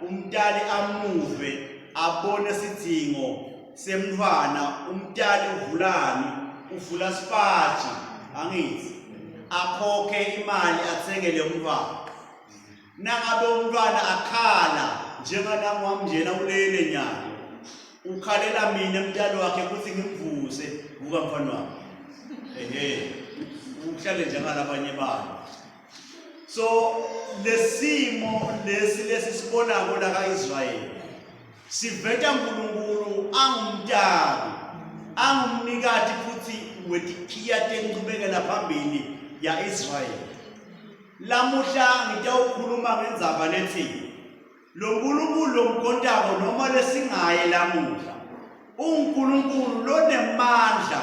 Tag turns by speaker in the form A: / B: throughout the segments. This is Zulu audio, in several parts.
A: umntali amuve abone sidingo semntwana umntali uvulani uvula sipaji angithi akhokhe imali athenge le mntwana nangabe umntwana akhala njenganamwamjena ulele nyalo ukhalela mina umntali wakhe ukuthi ngimvuse vuka mfana wami uhlale njengalabanye bani. So lesimo lesi sibonako la kaIsrayeli siveta uNkulunkulu angumntaki angumnikati futhi wetikhiya tenqubekela phambili ya Israyeli. Lamuhla ngitawukhuluma ngendzaba lethi lo Nkulunkulu lomkontako noma lesingaye lamuhla uNkulunkulu lonemandla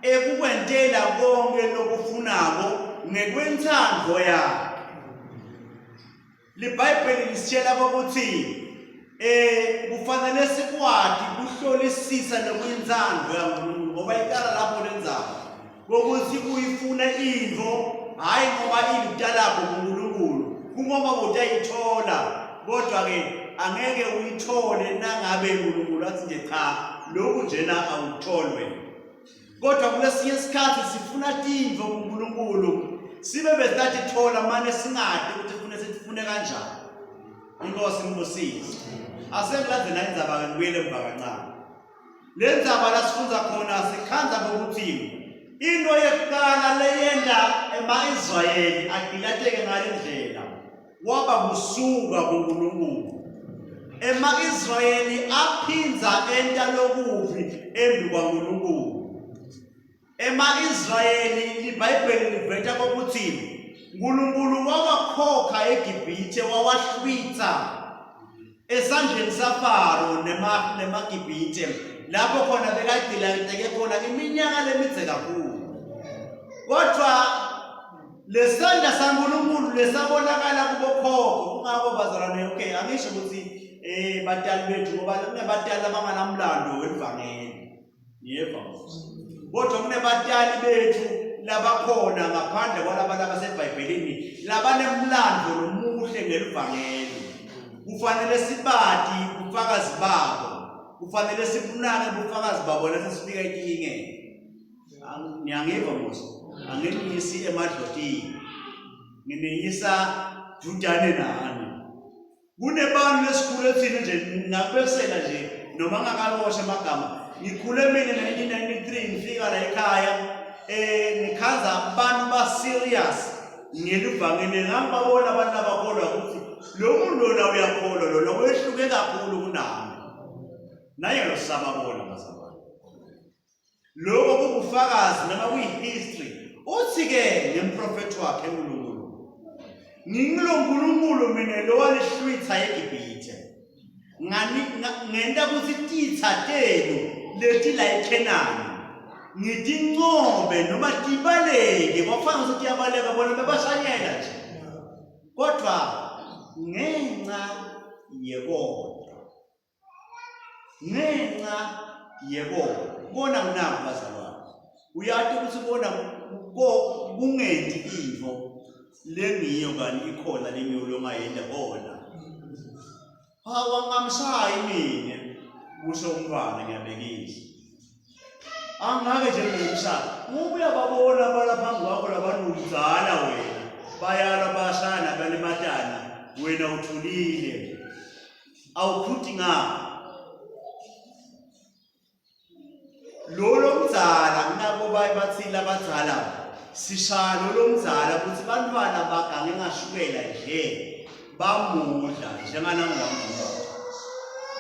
A: ekukwentela konke lokufunako ngekwentsandvo yakhe. LiBhayibheli lisitshela ukuthi kufanele sikwati kuhlolisisa lokuyintsandvo yaNkulunkulu ngoba iqala lapho lendzaba ukuthi uyifune into hayi ngoba ilutalapho kuNkulunkulu kungoba utayithola kodwa ke angeke uyithole nangabe uNkulunkulu athi nje cha lokhu njena awutholwe. Kodwa kulesinye isikhathi sifuna tindvo kuNkulunkulu sibe besitathi thola manje singade ukuthi sifune kanjani. Inkosi ngibusise. Asengilandze na indzaba ngibuyele emva kancane. Le ndzaba la sifunza khona sikhanza ngokuthi into yokuqala leyenda ema-Israyeli agilateke ngale ndlela waba kusuka kuNkulunkulu. Ema-Israyeli aphinza enta lokubi embi kwaNkulunkulu. Ema-Israyeli iBhayibheli liveta ukuthi uNkulunkulu wawakhokha eGibhithe wawahlwitha esandleni saFaro nemaGibhithe lapho khona bekagilanteke khona iminyaka lemidze kakhulu. Kodwa lesandla saNkulunkulu lesabonakala kubokhokho kungako bazalwane okay angisho ukuthi batali bethu ngoba kunebatali abanganamlando welivangeli yeva kodwa kunebatali bethu labakhona ngaphandle kwalaba baseBhayibhelini labanemlando nomuhle ngelivangeli. Kufanele sibati ubufakazi babo kufanele sibunake ubufakazi babo lesifika ikinge niyangiva mose angiyisi emadlotini nginiyisa judane nani kunebantu lesikhulu ethina nje ngabesela nje noma ngakalosha amagama ngikhule mina 1993 ngifika la ekhaya ngikhaza abantu ba serious ngelivangeli ngambabona abantu abakholwa ukuthi lo muntu lona uyakholwa lona wehluke kakhulu kunami naye losababona bazalwane lokho kubufakazi noma kuyihistory uthi ke nemprofeti wakhe uNkulunkulu ngingilongunkulu mina lo walihlwitha eGibhithe ngenta ukuthi tithatelo leti la eKhenani ngidincobe noma tibaleke kwafana ukuthi yabaleka bona bebashanyela nje kodwa ngenxa yekona bona nginako bazalwane uyati ukuthi bona kungendi into lengiyo kani ikhona lengiyo longayenda bona wangamshayi mina kusho umntwana ngiyabekisa angake nje ngomshaya ubuya babona abalaphambi kwakho labantu uzala wena bayala bashana balimatana wena uthulile awukhuthi ngapha lo mdzala kunabo bayibathila abadzala sishalo lo mdzala ukuthi bantwana bagange ngashukela nje bamudla njenganangwambuka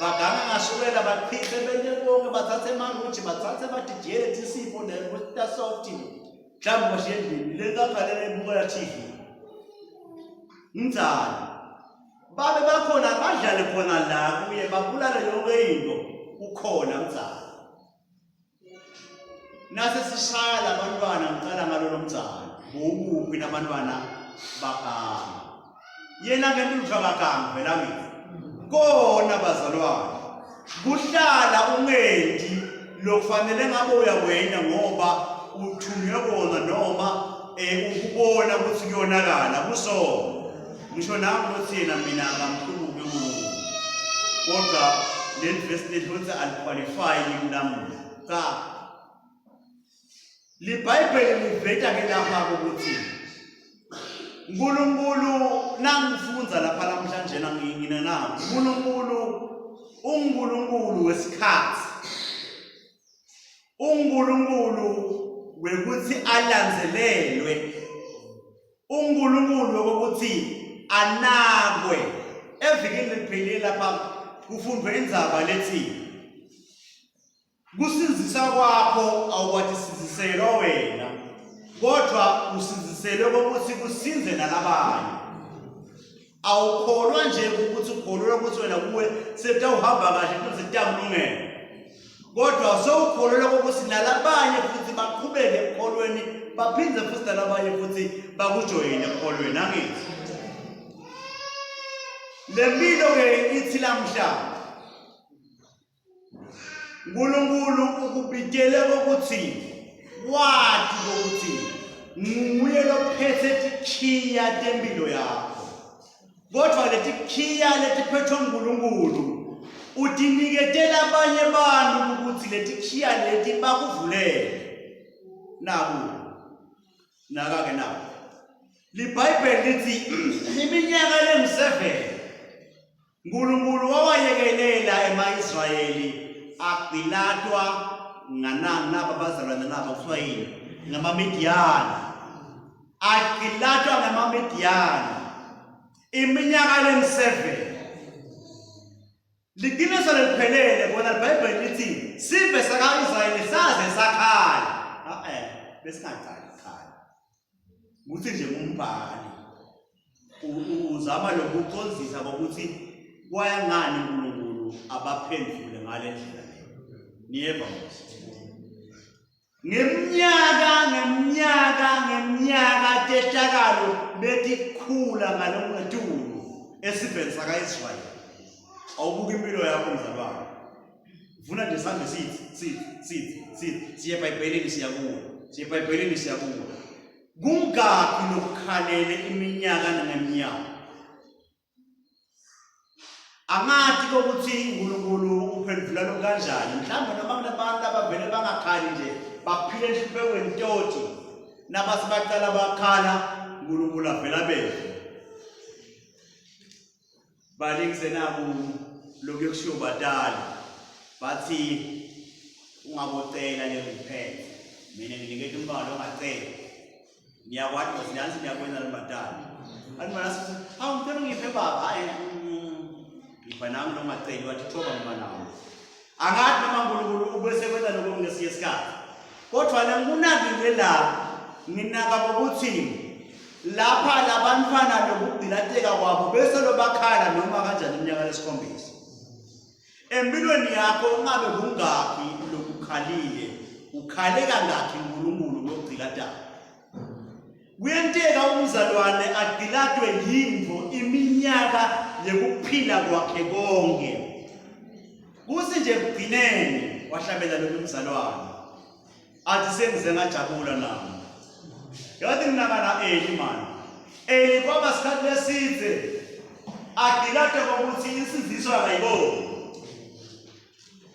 A: bagange ngashukela baqhithe benye konke bathathe emanguthi bathathe amadijele tisipho nebuta soft mhlawumbe bashiyendlini lenkakhalele ebuka TV mdzala babe bakhona badlale khona la kuye babulale yonke into ukhona mdzala nase sishaya labantwana ngicala ngalo mdzala ngokuphi nabantwana baganga yena ke ndivha kaganga phela mina kona bazalwane kuhlala ungendi lokufanele ngabe uyakwenda ngoba uthunywe kona noma ukubona ukuthi kuyonakala kusona ngisho nami lothina mina ngamkhuluke uNkulunkulu kodwa le-verse lethu aliqualify namuhla cha libhayibheli liveta ke lapha ukuthi uNkulunkulu nangifunza lapha namhlanje ngina na uNkulunkulu wesikhathi uNkulunkulu wekuthi alandzelelwe uNkulunkulu ukuthi anakwe evikini liphile lapha kufundwe indzaba lethi kusinzisa kwakho awuwathi sinziselwa wena kodwa usinziselwe ukuthi kusinze nalabanye awukholwa nje ukuthi ukholwa ukuthi wena kuwe setawuhamba kahle into zitamlungela kodwa sowukholwa ukuthi nalabanye futhi baqhubeke ekholweni baphindze futhi nalabanye futhi bakujoyine ekholweni angithi lempilo ke ithi lamhla uNkulunkulu ukubitele ukuthi wathi ukuthi nguye lophethe tikhiya tempilo yakho kodwa leti tikhiya letiphethwe uNkulunkulu utiniketela abanye abantu ukuthi leti tikhiya leti bakuvulele naku nakake naku libhayibheli lithi iminyaka lemi-7 uNkulunkulu wawayekelela ema-Israyeli aqilatwa nganaba bazalwane nabo kuthiwa yini ngamaMidiyani aqilatwa ngamaMidiyani iminyaka lemi-7 liqiniso liphelele bona libhayibheli lithi sive saka-Israyeli saze sakhala besingaqali khala ukuthi nje umbhali uzama lokucondzisa ngokuthi kwayangani uNkulunkulu abaphendule ngale ndlela leyo niyeva ngeminyaka tehlakalo betikhula ngalomnqetulu esiveni saka-Israyeli awubuka impilo yakho mzalwane ufuna nje sambe sithi siye eBhayibhelini siyakuwa kungaphi lokukhalele iminyaka ngeminyaka angathi ukuthi uNkulunkulu uphendula lo kanjani mhlawumbe noma kunabantu abavele bangakhali nje baphile enhlupheweni ntoti nabasibaqala bakhala uNkulunkulu avela beze balingise naku lokho kushiwo badala bathi ungabocela leliphele mina nginikethe umbalo ongacela ngiyakwazi ukuthi ngiyakwenza lebadala anti mana sithi hawu ngicela ngiphe baba hayi ifanami noma celi wathi thoba ngimanawo angathi noma uNkulunkulu ubesekwenza lokho ngesiye isikhathi kodwa la ngunakile la nginaka ukuthi lapha labantwana lokudilateka kwabo bese lobakhala noma kanjani iminyaka lesikhombisa empilweni yakho ungabe kungaphi lokukhalile ukhale kangakhi uNkulunkulu lokugcilataka kuyenteka umzalwane agilatwe yimvo iminyaka yekuphila kwakhe konke kusi nje kugcineni wahlabela lo mzalwane athi sengize ngajabula nami yathi nginakana mani kwaba sikhathi lesidze agilatwe ngokuthi insinziso akayiboni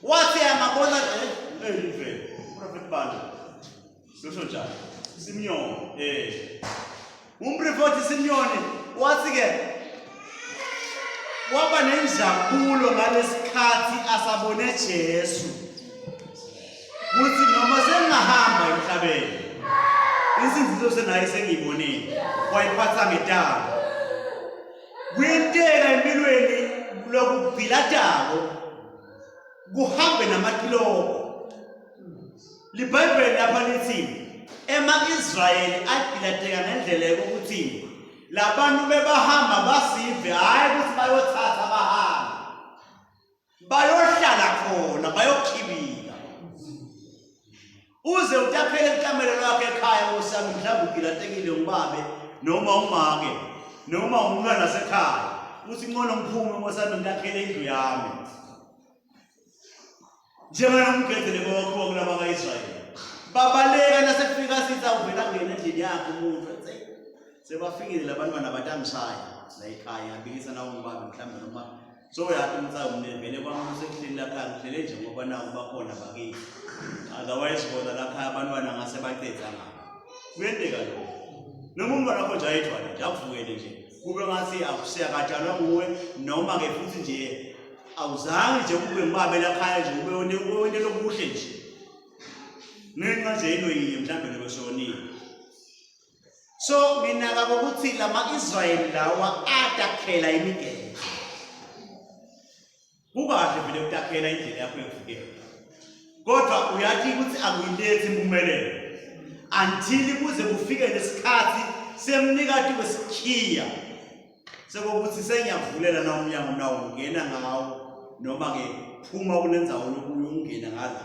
A: wathi angabona mfethu prophet bani sisho njalo Simeon umprofeti Simeon wathi ke waba nenjabulo ngalesikhathi asabone Jesu kuthi noma sengahamba emhlabeni isinziso senaye sengiyibonile wayiphatha ngetanga kuyenteka empilweni lokugcilatako kuhambe namakiloko libhayibheli lapha lithi ema-Israyeli agilateka ngendlela yokuthi labantu bebahamba basive hayi ukuthi bayothatha bahamba bayohlala khona bayokhibika uze utaphele ikamelo lakhe ekhaya usami mhlawumbe ugilatekile ngubabe noma umake noma umntwana sekhaya uthi ngcono ngiphume ngosami ngitakhele indlu yami njengoba ngigedele kokho kulaba kaIsrayeli babaleka nasekufika sithi awuvela ngene endlini yakhe umuntu sebafikile labantwana batangishaya la ekhaya abikisa nawo ngubaba mhlawumbe noma So yathi umntana vele kwamsekuhleli lakha ngihlele nje ngoba nawo bakhona bakithi. Otherwise bona lakha abantwana ngase baqedza ngapha. Kuyenteka lokho. Noma umntwana wakho nje ayithwala nje akuvukele nje. Kube ngathi akusiyakatshalwa nguwe noma ke futhi nje awuzange nje kube ngibabe lakhaya nje ube wone lokuhle nje. Ngenxa nje into yini mhlambe lebesonile. So mina kabokuthi lama Israel lawa atakhela imigede. Kukahle vele utakhela indlela yakho yokuvikela. Kodwa uyathi ukuthi akuyilethi impumelelo until kuze kufike lesikhathi semnikati wesikhiya. Sekuthi sengiyavulela na umnyango nawo ungena ngawo noma ke phuma kulendzawo lokuyo ungena ngala.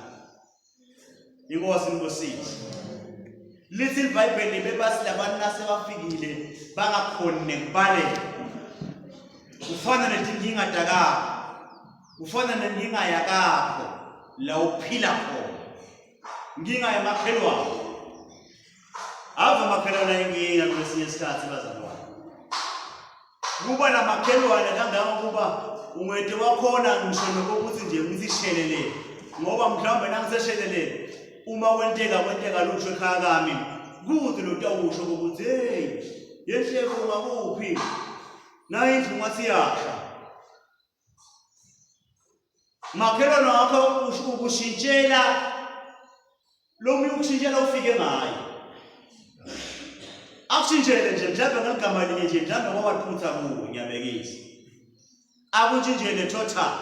A: Inkosi ngosithi. Lithi iBhayibheli libebasi labantu nasebafikile bangakhoni nekubalela. Ufana nezinkinga dakapho. Ufana nenkinga yakho la uphila khona. Inkinga yamakhelwane. Ava makhelwane inkinga kwesinye isikhathi bazalwane. Kuba namakhelwane kangangokuba ungwede wakhona ngisho nokuthi nje ngizishelele ngoba mhlawumbe nangiseshelele uma kwenteka lutho ekhaya kami kuthi lo tawusho ukuthi hey Nhleko ngakuphi na indlu ngathi yasha makhelwane wakho ukushintshela lo munye ukushintshela ufike ngaye akushintshele nje mhlawumbe ngegama linye nje mhlawumbe ngoba waphutha kuwe ngiyabekisa akuntshintshele total.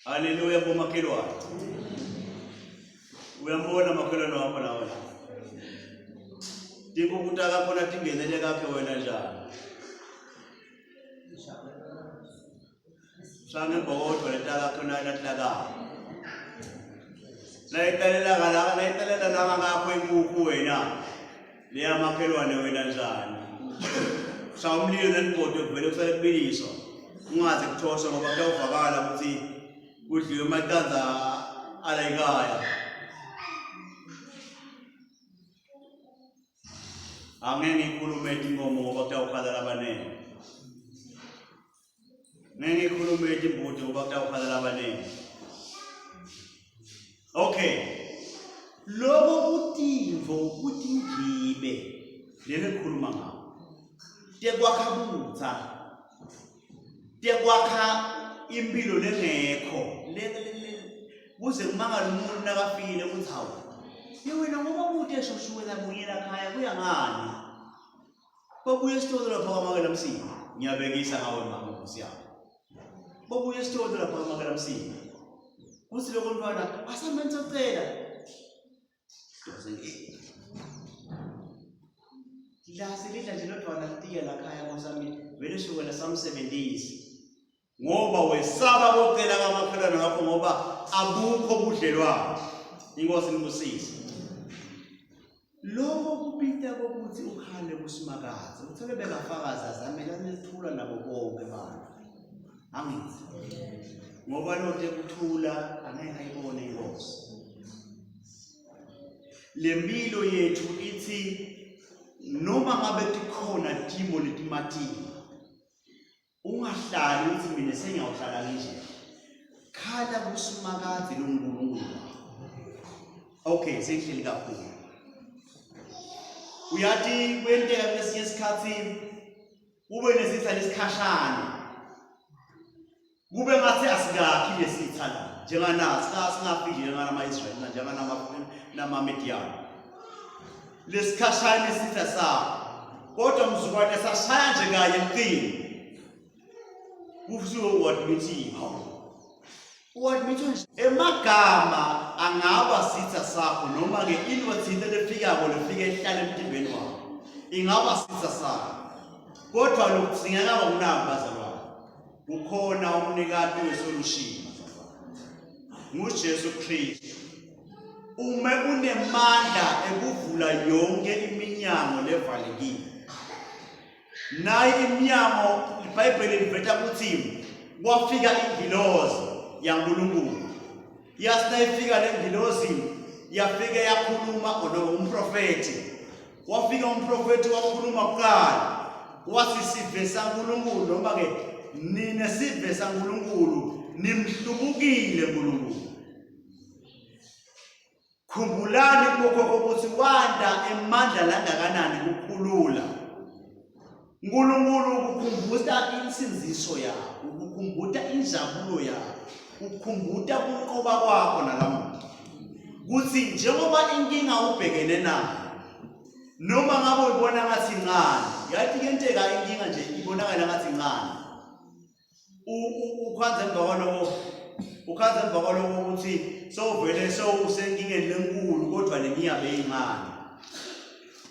A: Haleluya bomakhelwane. Uyambona makhelwane wakho la wena. Dikukuta kakhona tingenele kakhe wena njani. Sange bokotho letaka khona lahlaka. Layitalela la ngakho inkukhu wena. Leya makhelwane wena njani. Sawumlilo nenibhodo vele kusale kubiliswa. Ungaze kuthosha ngoba kuyavakala ukuthi kudliwe matanza ala ekhaya. Angeke ngikhulume inkomo ngoba kutawukhala abanene. Ngeke ngikhulume imbuti ngoba kutawukhala abanene. Okay. Lokho kutimvo kutingibe lele khuluma ngawo. Tekwakha butha. Tekwakha impilo lengekho kuze kumangala umuntu nakafile ukuthi hawu yewena ngoba umuntu eshoshuwela munye lakhaya kuya ngani babuye esitolo lapha kwamakela msini ngiyabekisa ngawe mama Nkosi yakho babuye esitolo lapha kwamakela msini kuthi lokho mntwana asamenza ucela lasi lidla nje lodwana litiya lakhaya ngosami vele shukela samsebenzisi ngoba wesaba bocela kamakhelwane wakho ngoba abukho budlelwane. Inkosi ngibusise. Lokho kupita kokuthi ukhale kusimakadze uthole bekafakaza zamela nesithula nabo bonke abantu. Angithi. Ngoba lote kuthula angeke ayibone inkosi. Lempilo yethu ithi noma ngabe tikhona timo letimatini ungahlali uthi mina sengiyawuhlala nje khala kusimakadze lo nkulunkulu. Okay sengihleli kakhulu uyathi kwenteka kwesinye isikhathi ube nesitha lesikhashana kube ngathi asikakhi lesitha la njenganathi singafiki njengama Israel njengama Midian lesikhashana lesitha sawo kodwa mzukwane sashaya nje kanye emqini kufuze uadmithiwe emagama angaba sitha sakho noma ke inwathinta lefikako lefika ehlala emtimbeni wakho ingaba sitha sakho kodwa lokudzingeka kunabo bazalwane ukhona umnikati wesolution nguJesu Kristu uma unemandla ekuvula yonke iminyango levalekile nayi iminyango iBhayibheli liveta kuthi kwafika ingilozi yaNkulunkulu yasifika lengilozi yafika yakhuluma umprofeti wafika umprofeti wakhuluma kuqala wathi sive saNkulunkulu noma ke nina sive saNkulunkulu nimhlubukile uNkulunkulu. Khumbulani kukhokho ukuthi wanda emandla langakanani ukukhulula. uNkulunkulu ukukhumbuza insinziso yakho, ukukhumbuza injabulo yakho, ukukhumbuza ukunqoba kwakho nalamuhla. Kuthi njengoba inkinga ubhekene nayo noma ngabe uyibona ngathi incane, yathi kuyenteka inkinga nje ibonakala ngathi incane. Ukhanze emva kwalokho ukuthi sowuvele sewusenkingeni lenkulu kodwa lenkinga beyincane.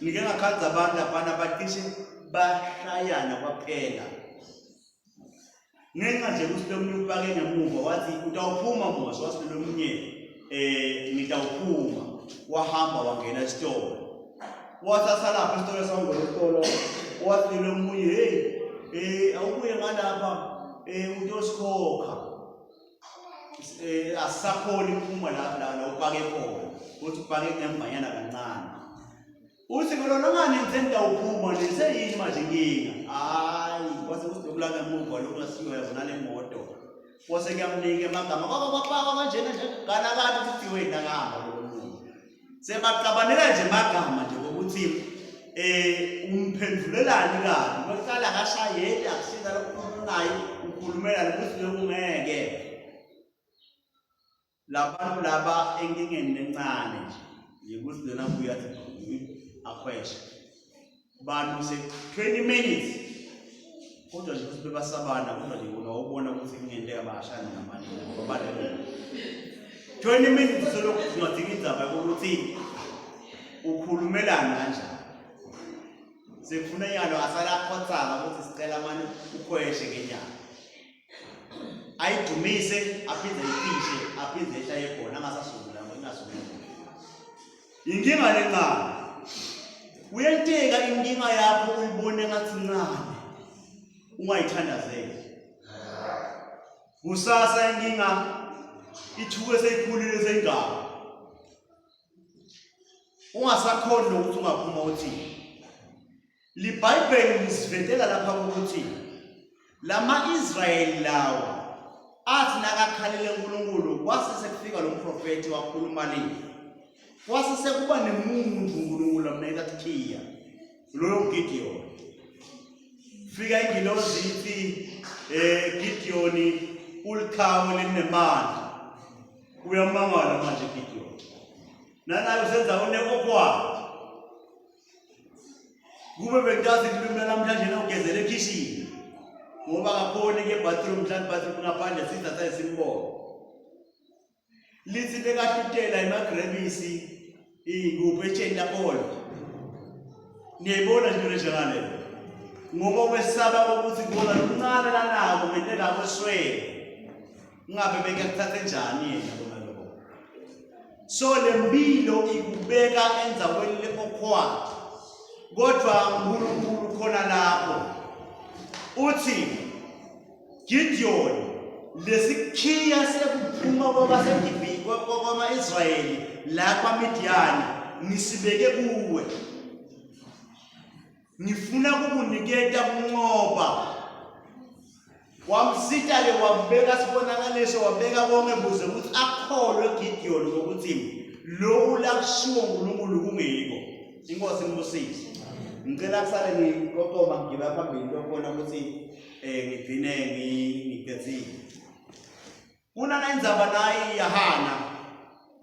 A: Ngike ngakhanza abantu laphana bacishe bashayana kwaphela. Ngenxa nje ukuthi lomunye upake ngemuva wathi utawuphuma mos, wathi lomunye ngitawuphuma, wahamba wangena esitolo. Wathatha lapha esitolo sangena esitolo, wathi lomunye awubuye ngalapha utosikhoka. Asakhona iphuma la upake khona, uthi upake ngembanyana kancane. Uthi ngilona ngani ngitawuphuma neseyini manje inkinga. Hayi, kwase kusidokulanga emuva lokho lasiwe yona le moto. Kwase kuyamnika amagama kwakapaka kanjena nje kanakade ukuthi wena ngahamba lo muntu. Sebaqabanela nje amagama nje ukuthi umphendulelani kabi. Ngokuqala ngashayela akusiza lokho naye ukhulumela ukuthi lokungeke. Labantu laba enkingeni lencane nje ukuthi lona kuyathi akhwesha bantu se 20 minutes kodwa nje ukuthi bebasabana kodwa nje ubona ukuthi ingente abashana namanje ngoba balelo 20 minutes solokhu singadinga indzaba ukuthi ukhulumelana kanjani. Sekufuna yalo asala khotsaka ukuthi sicela manje ukhweshe ngenyanga ayidumise aphinde ipishe aphinde eshaye khona angasasungula ngingasungula inkinga lencane. Uyenteka inkinga yakho uyibone ngathi ncane ungayithandazeli. Kusasa inkinga ithuke seyikhulile seyingaba ungasakhona ukuthi ungaphuma uthini. LiBhayibheli lisivetela lapha ukuthi lama-Israyeli lawa athi nakakhalile uNkulunkulu kwase sekufika lo mprofeti wakhuluma lini. Kwase sekuba nemuntu uNkulunkulu amneka tikhiya lo Gideon. Fika ingilozi ithi Gideon ulikhawo linemandla. Uyamangala manje Gideon. Nanayo senza uneko kwa. Kube bentazi ngilumela namhlanje nogezela ekishini. Ngoba kakhona ke bathroom mhlawumbe bathroom ngaphandle sizatha isimbono. Lithi bekahlutela emagrebisi inguphe etsheni lapho. Niyayibona nje into njengale. Ngoba wesaba ukuthi kubona luncane lanako ngente lapho eswele. Ngabe beke kuthathe njani yena bona lokho. So lempilo ikubeka enzaweni lekokhwakhe. Kodwa uNkulunkulu khona lapho. Uthi Gideon lesikhiya sekuphuma kwama-Israyeli la kwaMidiyani nisibeke kuwe. Ngifuna kukuniketa kunqoba. Wamsita ke wambeka sibonakaleso wabeka konke kuze ukuthi akholwe Gideon ukuthi lo ulakushiwo uNkulunkulu kungekho. Inkosi ngibusise. Ngicela kusale ngikokoma ngiba phambili lokho ukuthi ngigcine ngigezile. Kuna indzaba nayi yahana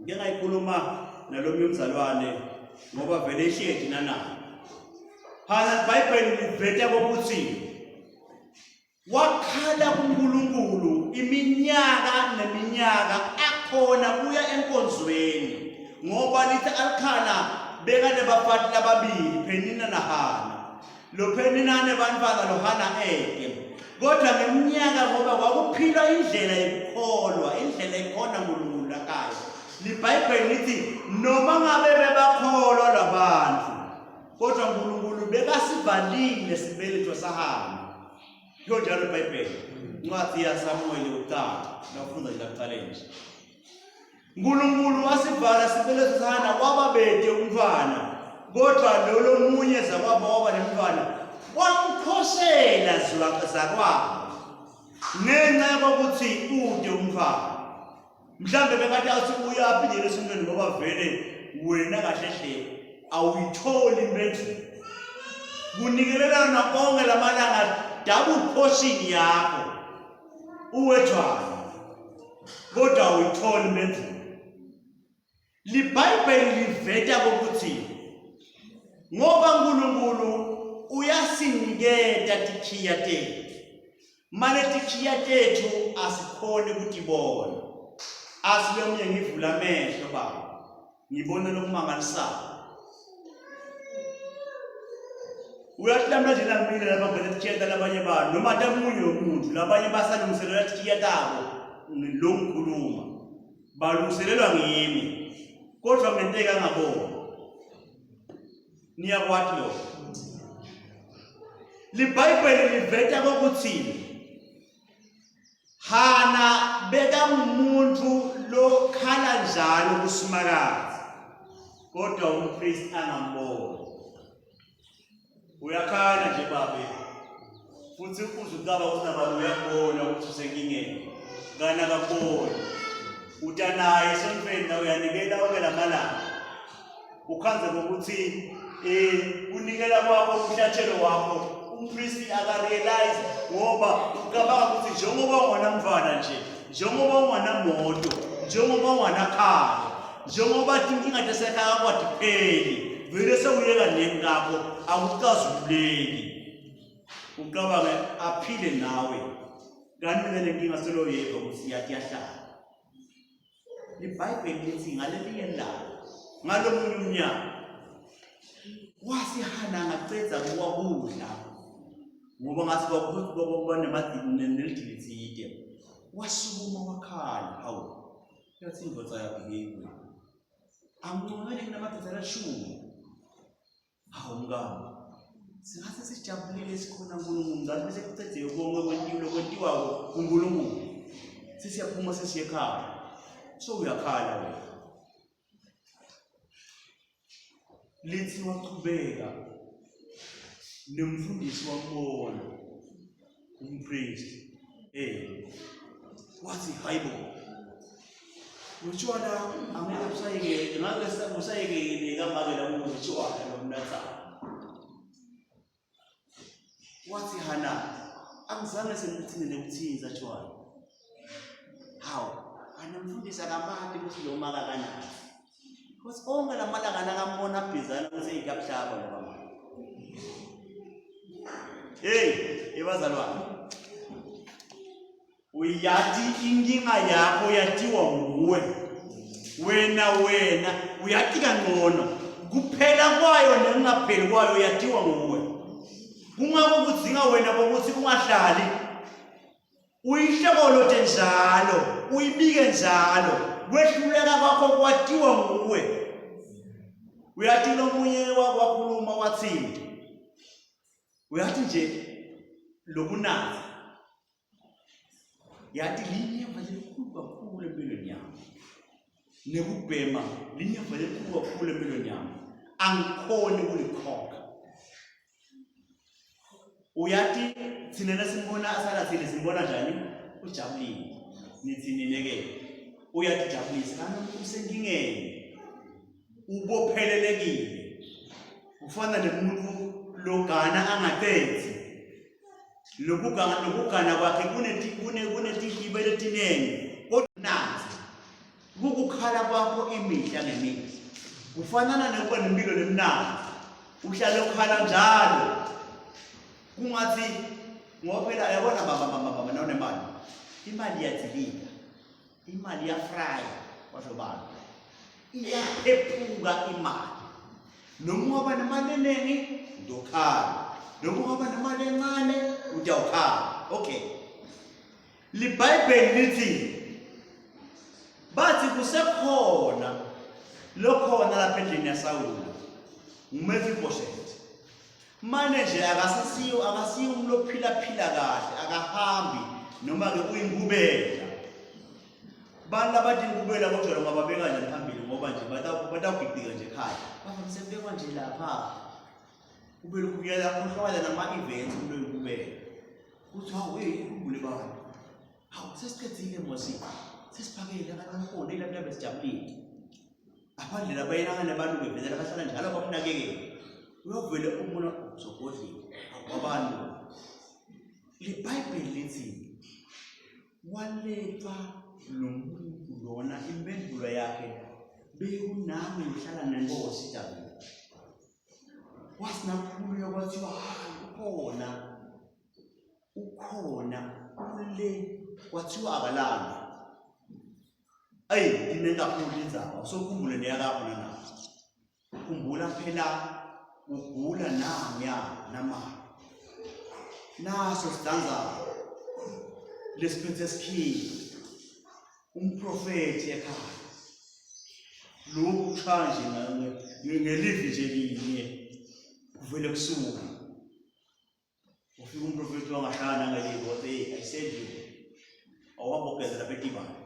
A: ngike ngayikhuluma nalomunye umzalwane ngoba vele ishedi nanayo. Hana iBhayibheli liveta ukuthi wakhala kuNkulunkulu iminyaka neminyaka akhona kuya enkonzweni ngoba lithi alikhana beka nebafati lababili Phenina naHana. Lo Phenina nebantwana lo Hana kodwa ngeminyaka ngoba kwakuphilwa indlela yokukholwa, indlela ekhona uNkulunkulu lakaya. LiBhayibheli lithi noma ngabe bebakholwa labantu kodwa uNkulunkulu bekasivalile sibeletho sahamba. Yho njalo iBhayibheli. Incwadi yaSamuel yokuqala ngafunda nje lakuqala nje. uNkulunkulu wasivala sibeletho sahana kwababethe umntwana. Kodwa lo munye zakwabo waba nemntwana wamkhosela zakwabo ngenxa yokuthi ude umfana mhlambe bengathi awuthi uyaphi nje lesontweni ngoba vele wena kahle hle awuyitholi impendulo kunikelelana konke lamalanga double portion yakho uwethwana kodwa awuyitholi impendulo liBhayibheli liveta ukuthi ngoba uNkulunkulu uyasiniketa tikhiya tethu manje tikhiya tethu asikhona ukutibona asilomunye ngivula amehlo baba ngibona lokumangalisayo uyathlamla nje nambili lapha ngene tikhiya labanye abantu noma tamunye umuntu labanye basalungiselela tikhiya tabo lo ngikhuluma balungiselelwa ngimi kodwa ngenteka ngabona niyakwathi lo liBhayibheli liveta ukuthi Hana beka umuntu lo khala njalo kusimakadze kodwa umpriest angambona uyakhala nje babe futhi uzukaba unabantu uyabona ukuthi usenkingeni ngana kabona utanaye sontweni nawe uyanikela onke lamalanga ukhanze ngokuthi unikela kwakho umhlathelo wakho umpriest akarealize ngoba ukabanga ukuthi njengoba ungona mfana nje njengoba ungona moto njengoba ungona khaya njengoba inkinga desekhaya kwathi pheli vele sekuyeka nengakho akukazuleki uqabange aphile nawe kanti le nkinga selo yeka ukuthi yahlala liBhayibheli lithi ngalelinye ilanga ngalomunye umnyaka wasihana ngacedza kuwakudla ngoba ngasi kwakuba nelidilitsite wasukuma wakhala hawu yathi indvodza yabhekwe amncongele kunamadoda alashumi hawu mngani singase sijabulile sikhona uNkulunkulu ngathi bese kucedze konke kwentiwa kuNkulunkulu sisiyaphuma sesiye ekhaya so uyakhala wena lithi waqhubeka nomfundisi wambona umpriest wathi hayibo utshwala angeke usayeke ngabe usayeke kamake la utshwala nomnatha wathi hana angizange senithini nekuthinza tshwala hawu anamfundisa kamade ukuthi lo maka kanjani because onke lamalanga nakambona bhizana ukuthi ikabuhlaba lo mama ebazalwane uyathi inkinga yakho yatiwa nguwe wena uyathi kangcono kuphela kwayo nengapheli kwayo yatiwa nguwe kungako kudzinga wena bokuthi ungahlali uyihlokolote njalo uyibike njalo kwehluleka kwakho kwatiwa nguwe uyathi lomunye wakhuluma wathini uyathi nje lokunaza yathi linyeva elikhulu kakhulu empilweni yami nekubhema linyeva elikhulu kakhulu empilweni yami angikhoni ukulikhokha uyathi thina lesimbona asalathile simbona njani ujabulile nithi nineke uyathi jabulisa kanti usenkingeni ubophelelekile ufana nomuntu logana angatenzi lokugana kwakhe kunetihibe letinenge kodwa nanzi kukukhala kwakho imihla ngemihla kufanana nokuba nempilo lemnandi uhlale ukhala njalo kungathi ngoba phela yabona baba nonemali imali iyadzilika imali iyafraya kwasho bantu iyaphephuka imali noma waba nemali eningi udokhala noma waba nemali encane udawukhala okay liBhayibheli lithi bathi kusekhona lokhona lapha endlini yaSawula uMefiboshethi manje nje akasiyo umuntu ophila kahle akahambi noma ke uyingubela bantu abathi ngubela kodwa ngababeka nje phambili ngoba nje batawubhibhika nje ekhaya bafike sebekwa nje lapha ube lokuyela umhlwaye nama-events umuntu kubela kuthi hawu ikhumbule bani hawu sesiqedile mosi sesiphakele abankona ilapha besijabulile aphandle labayelanga nabantu bevezela bahlala njalo bakunakekela uyovele umbona uzogodlile abantu libhayibheli lithi walefa lomuntu lona impendulo yakhe bekunami ngihlala nenkosi Davida wasinakhuluya kwathiwa ukhona ule kwathiwa akalanga dinengakhulu inzaba usokhumbule neyakapho nanazo khumbula phela ugula namali naso sidanza lesiphethe esikhini umprofethi ekhaya lokhu kushanje ngelivi nje linye kuvele kusuka ufika umprofethi wangashana ngelivi wathi I said you awabogezela betibani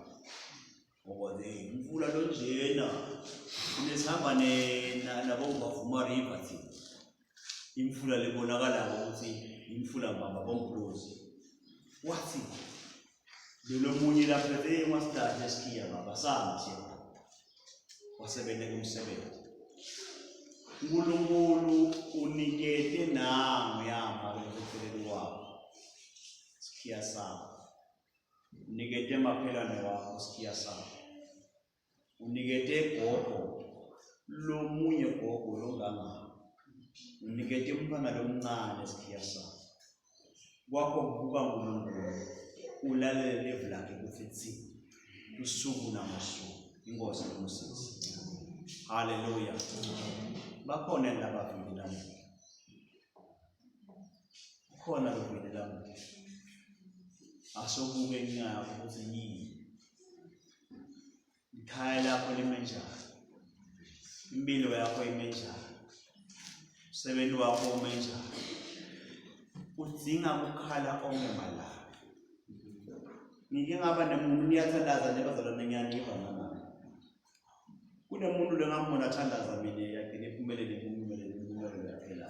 A: ngoba umfula lo njena unesihamba nabo bavuma river thina imfula lebonakala ukuthi imfula mbamba bomkhozi wathi kulomunye lapha emasithathe tikhiya baba santhi wasebenza kumsebenzi uNkulunkulu unikete nangu yama bekufeleni wakho tikhiya sakho unikete maphelane wakho tikhiya sakho unikete gogo lomunye gogo longanga unikete umfana lomncane tikhiya sakho kwakho kuba nguNkulunkulu ulalele level lakhe kuthi usuku namasuku ingozi lomusisi haleluya bakhona laba vini lami khona lo vini lami asokuke ngiyapho ukuthi yini ikhaya lakho limenjani impilo yakho imenjani umsebenzi wakho umenjani udinga ukukhala ongemala ngike ngaba nemuntu niyathandaza nebazalwane nyani ibangana kunemuntu lengambona thandaza mina yakhe iphumelele yaphela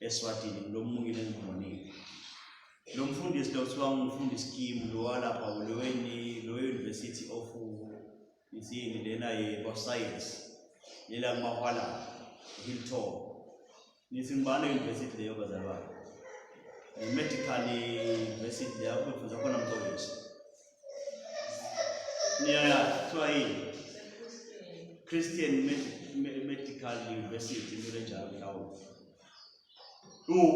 A: eswatini kulomunye lengibonile lo mfundisi lo kuthiwa ngumfundisi scheme lo walapha lo University of isini lena ye science lela ngmahwala Hilltop nithi ngibana university leyo bazalwane medical university yakho kufuza khona mtolisi try Christian Medical University into enjalo mhlawumbe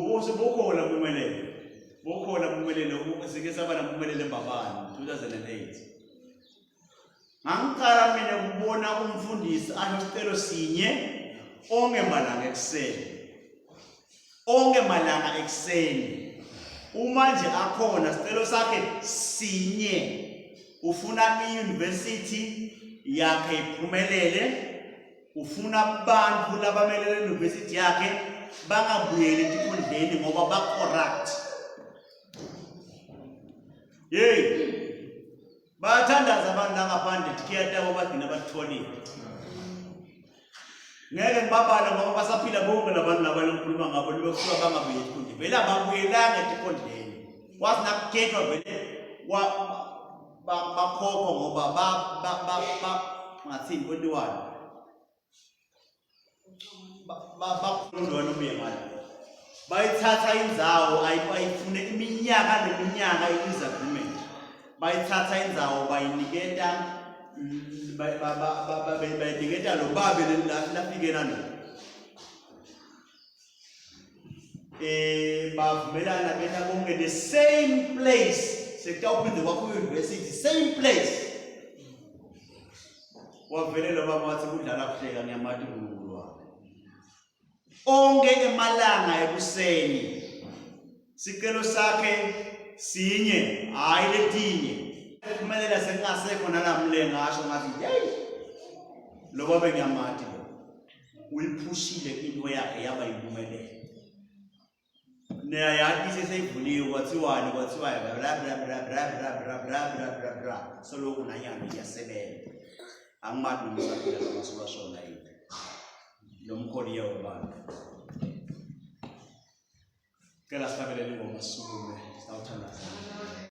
A: bose bokhola kumele sike saba nampumelelo embabani 2008 ngangicala mina ukubona umfundisi anosicelo sinye ongemalanga ekseni uma nje akhona sicelo sakhe sinye ufuna i-university yakhe iphumelele ufuna abantu labamelele i-university yakhe bangabuyeli etikhundleni ngoba ba-corrupt bayathandaza abantu langaphandle tikhiya tabo bagcina batholile ngeke ngibabala ngoba basaphila bonke labantu labakhuluma ngabo lokusuka bangabuye etikhundleni vele ababuyelanga etikhundleni wazi nakukhethwa vele bakhokho ngoba ngathini 21 bakhulundwa nomyemali bayithatha indzawo ayifune iminyaka neminyaka i-disagreement bayithatha indzawo bayiniketa lo babe lafike nalo bavumelana bena bonke the same place sekutawuphinde kwakho university same place wavelela baba wathi kudlala kuhleka ngiyamathi uNkulunkulu wakhe onke emalanga ekuseni sicelo sakhe sinye hayi letinye kumele sengasekho nalamle ngasho ngathi hey lo baba ngiyamathi lo uyiphushile into yakhe yaba yimpumelelo neyayathi seyivuliwe kwathiwa bla soloku nanyana iyasebenza angimathi nomsaphila abasuka shona yini lo mkholi yewabantu Cela sihlabelele ingoma sisukume sawuthandaza.